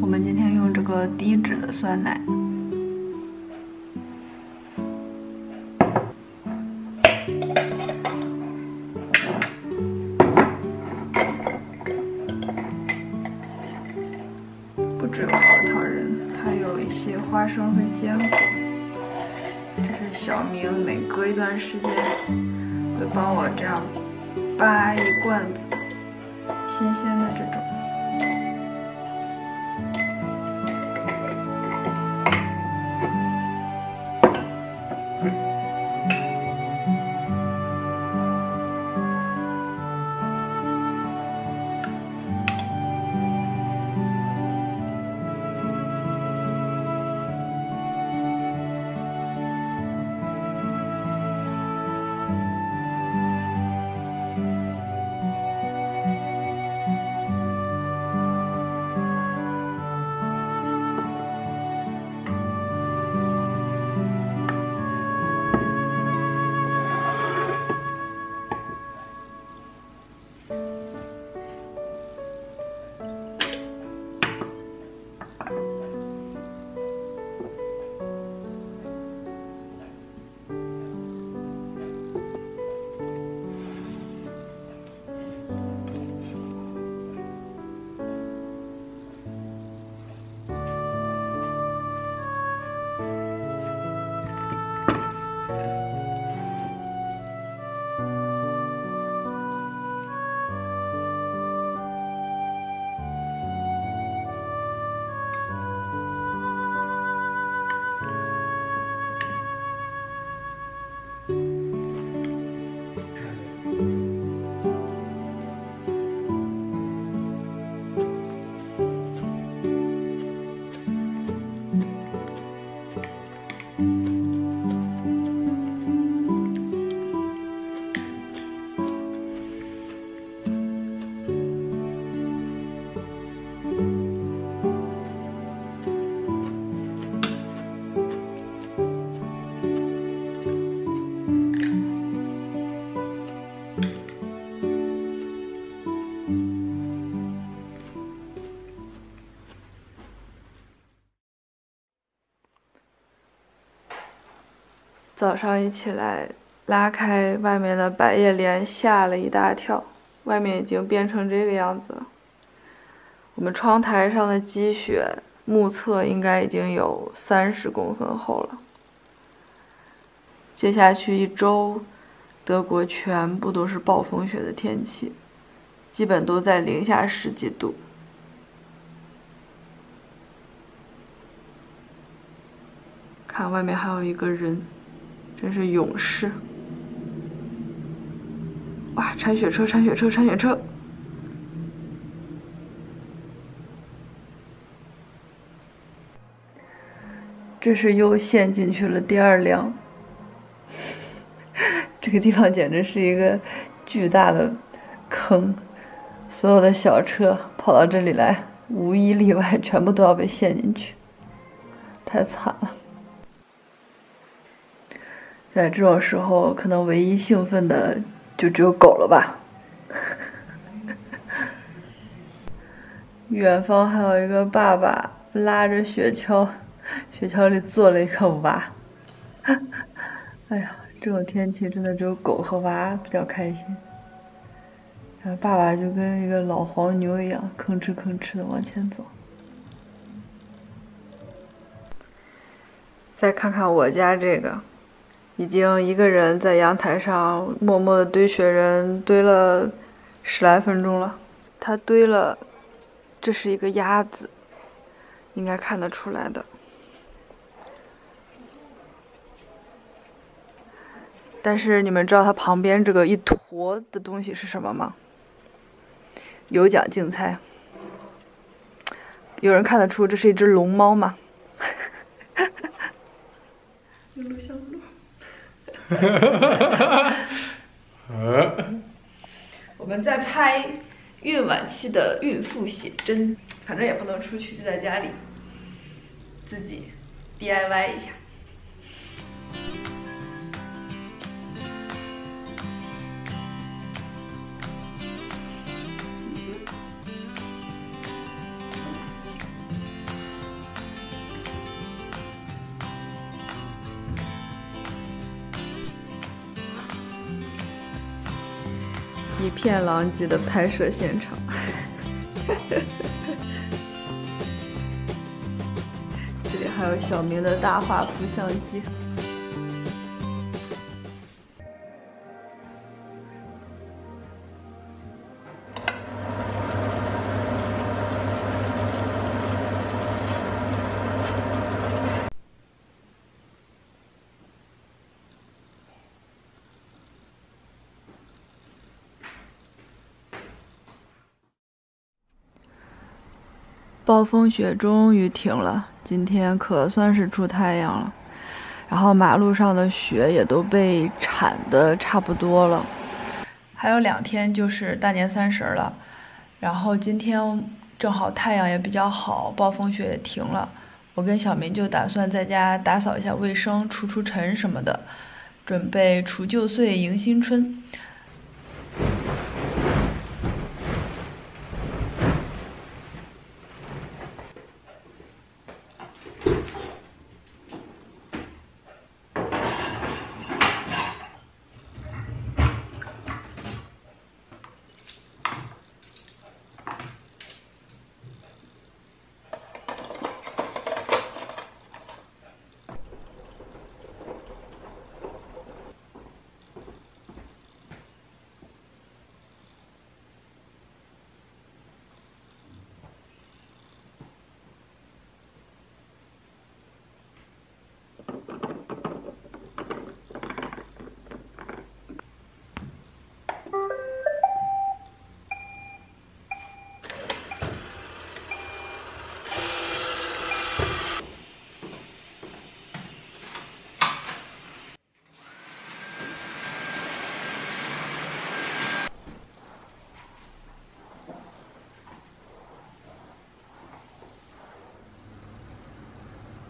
我们今天用这个低脂的酸奶，不只有核桃仁，还有一些花生和坚果。这是小明每隔一段时间会帮我这样扒一罐子新鲜的这种。早上一起来，拉开外面的百叶帘，吓了一大跳，外面已经变成这个样子了。我们窗台上的积雪，目测应该已经有30公分厚了。接下去1周，德国全部都是暴风雪的天气，基本都在零下10几度。看外面还有一个人。真是勇士！哇，铲雪车，铲雪车，铲雪车！这是又陷进去了第2辆。这个地方简直是一个巨大的坑，所有的小车跑到这里来，无一例外，全部都要被陷进去，太惨了。在这种时候，可能唯一兴奋的就只有狗了吧。远方还有一个爸爸拉着雪橇，雪橇里坐了一个娃。哎呀，这种天气真的只有狗和娃比较开心。然后爸爸就跟一个老黄牛一样，吭哧吭哧的往前走。再看看我家这个，已经一个人在阳台上默默的堆雪人，堆了10来分钟了。他堆了，这是一个鸭子，应该看得出来的。但是你们知道它旁边这个一坨的东西是什么吗？有奖竞猜。有人看得出这是一只龙猫吗？有录像录。我们在拍孕晚期的孕妇写真，反正也不能出去，就在家里自己 DIY 一下。一片狼藉的拍摄现场。这里还有小明的大画幅相机。暴风雪终于停了，今天可算是出太阳了。然后马路上的雪也都被铲得差不多了。还有2天就是大年30了，然后今天正好太阳也比较好，暴风雪也停了。我跟小明就打算在家打扫一下卫生，除尘什么的，准备除旧岁迎新春。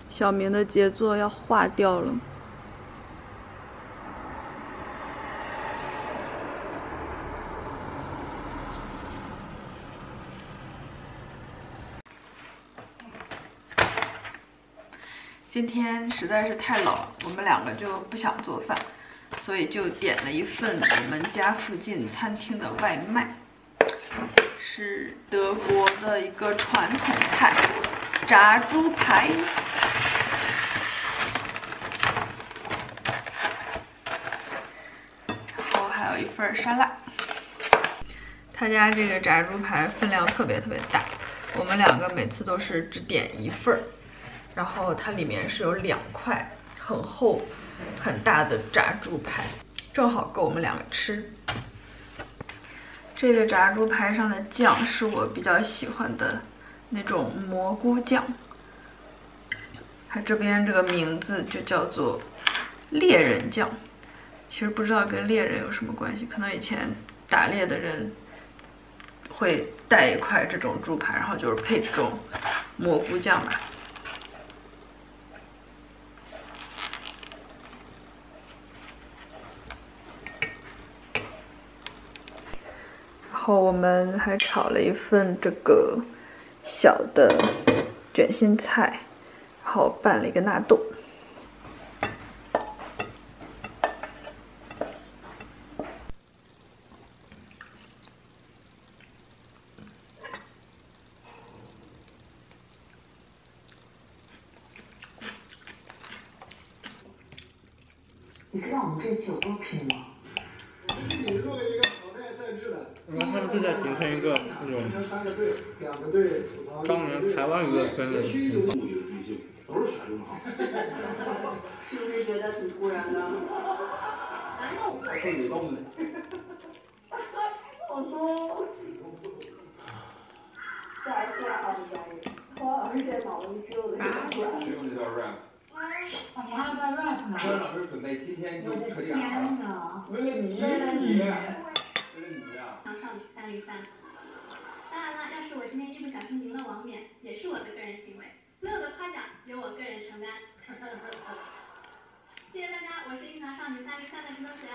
小明的杰作要化掉了。今天实在是太冷了，我们2个就不想做饭，所以就点了一份我们家附近餐厅的外卖，是德国的一个传统菜——炸猪排。然后还有一份沙拉。他家这个炸猪排分量特别大，我们2个每次都是只点1份。然后它里面是有2块很厚、很大的炸猪排，正好够我们2个吃。这个炸猪排上的酱是我比较喜欢的那种蘑菇酱，它这边这个名字就叫做猎人酱。其实不知道跟猎人有什么关系，可能以前打猎的人会带一块这种猪排，然后就是配这种蘑菇酱吧。然后我们还炒了一份这个小的卷心菜，然后拌了一个纳豆。你知道我们这期有多拼吗？引入了一个淘汰赛制的。他们正在形成一个那种当年台湾娱乐圈的情况。都是选中好。是不是觉得挺突然的？我是你弄的。我说，再好一点，而且脑子里只有那个 rap。只有那段 rap。你还要带 rap 呢？哥老师准备今天就彻底天哪！为了你，为了你啊！场上3-3。当然了，要是我今天一不小心赢了王冕，也是我的个人行为，所有的夸奖由我个人承担。谢谢大家，我是樱桃少女303的石头璇。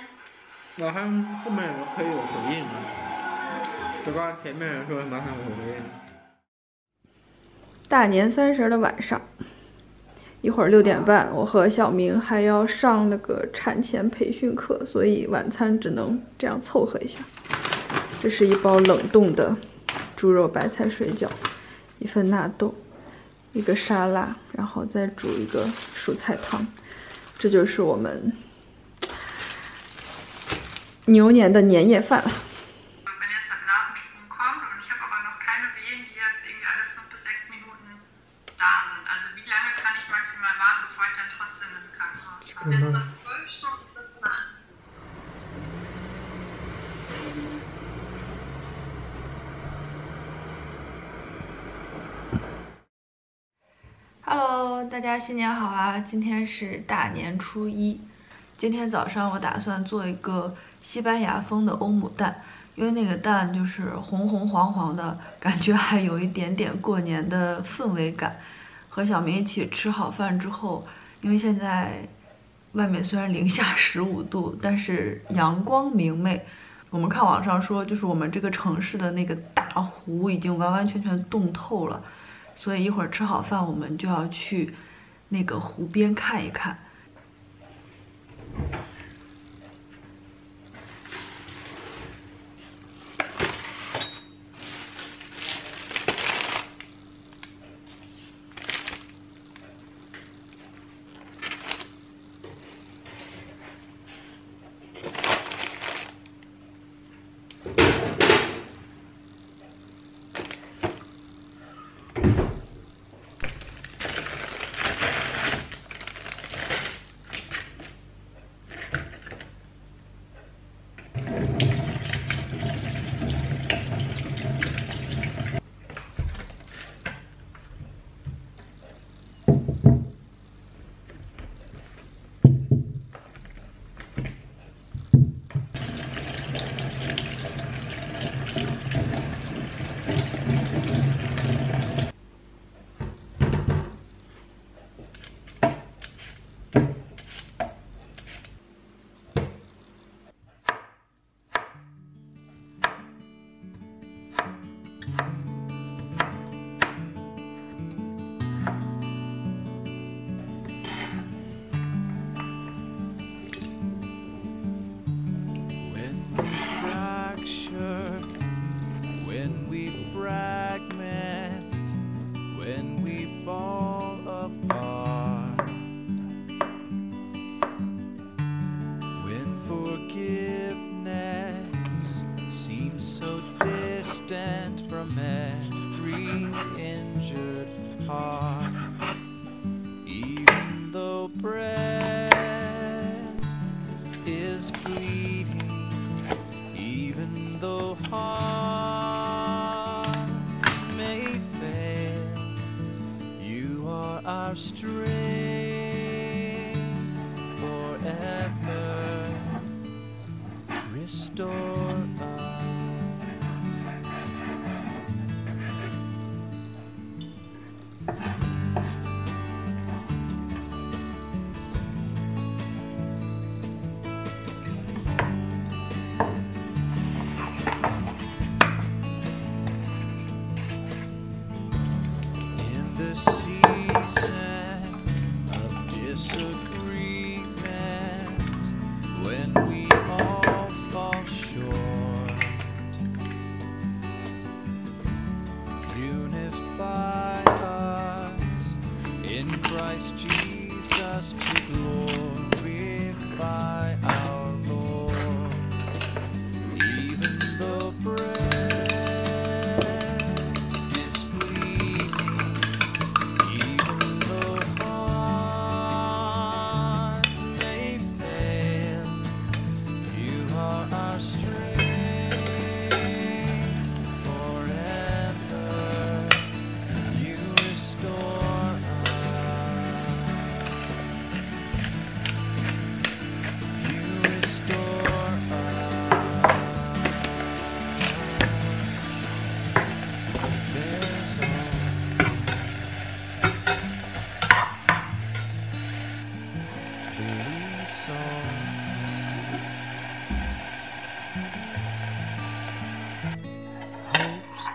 那他们后面人可以有回应吗？就刚才前面人说马上有回应。大年30的晚上，一会儿6点半，我和小明还要上那个产前培训课，所以晚餐只能这样凑合一下。这是一包冷冻的猪肉白菜水饺，一份纳豆，一个沙拉，然后再煮一个蔬菜汤。这就是我们牛年的年夜饭了。Hello， 大家新年好啊！今天是大年初一。今天早上我打算做一个西班牙风的欧姆蛋，因为那个蛋就是红红黄黄的，感觉还有一点点过年的氛围感。和小明一起吃好饭之后，因为现在外面虽然零下15度，但是阳光明媚。我们看网上说，就是我们这个城市的那个大湖已经完完全全冻透了。所以一会儿吃好饭，我们就要去那个湖边看一看。Our strength forever restore us.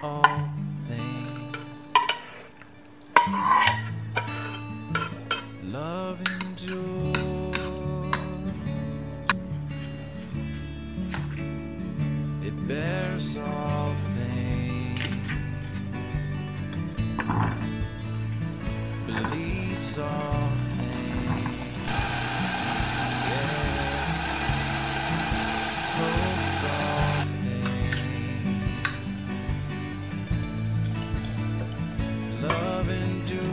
all things. Love endures, it bears all things, believes all things, yeah, hopes all things. Love endures,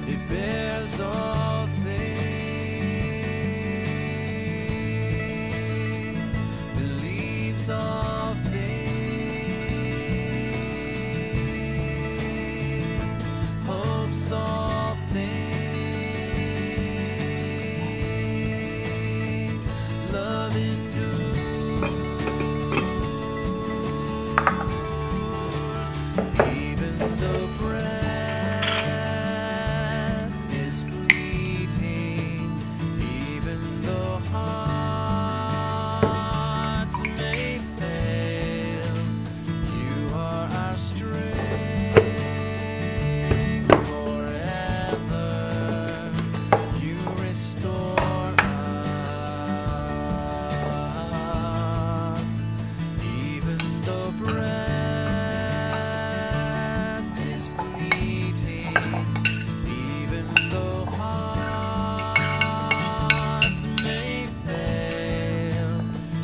it bears all things, believes all things, hopes all things. Love endures, even though breath is fleeting, even though hearts may fail, you are our strength forever. You restore us, even though breath is fleeting, even though hearts may fail,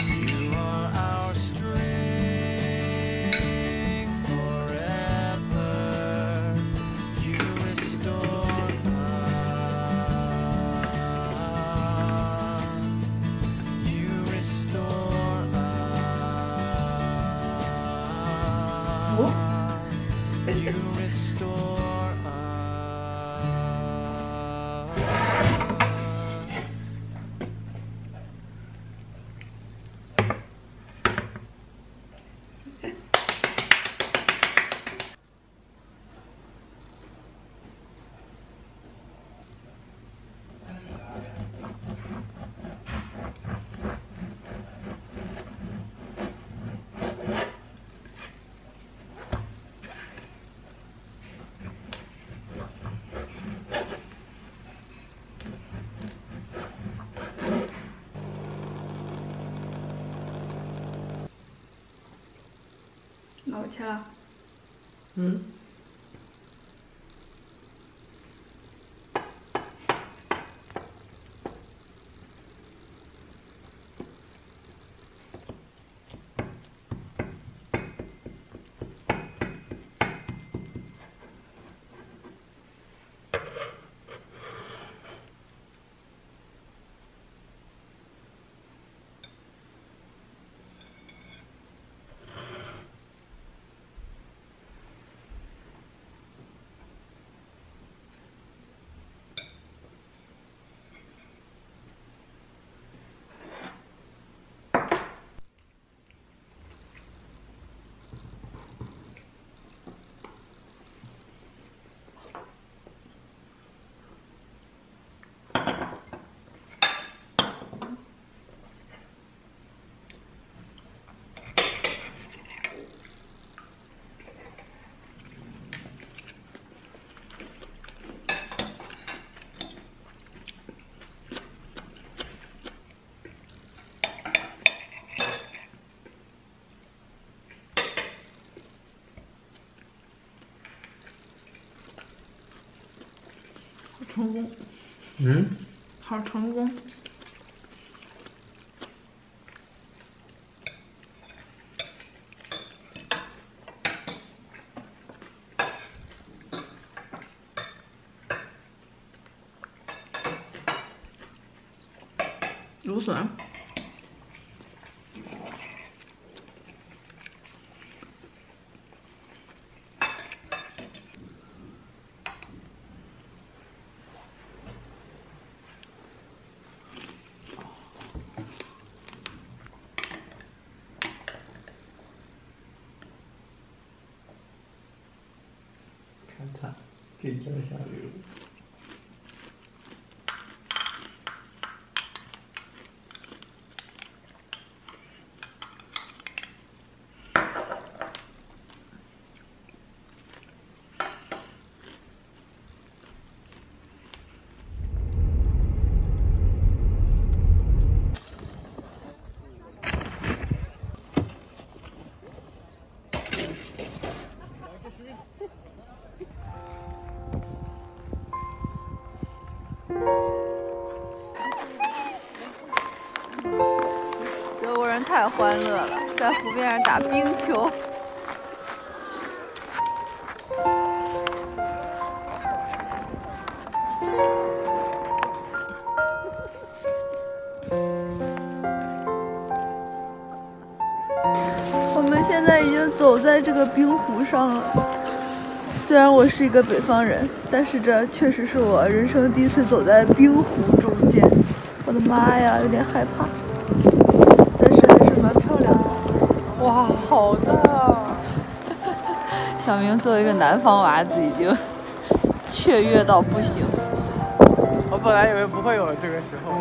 you are our strength forever. You restore us, you restore us, you restore us.哪儿去了？嗯。成功，嗯。好成功。芦笋。看看，这叫下流。人太欢乐了，在湖边上打冰球。我们现在已经走在这个冰湖上了。虽然我是一个北方人，但是这确实是我人生第一次走在冰湖中间。我的妈呀，有点害怕，但是还是蛮漂亮的。哇，好大啊！小明作为一个南方娃子，已经雀跃到不行。我本来以为不会有这个时候。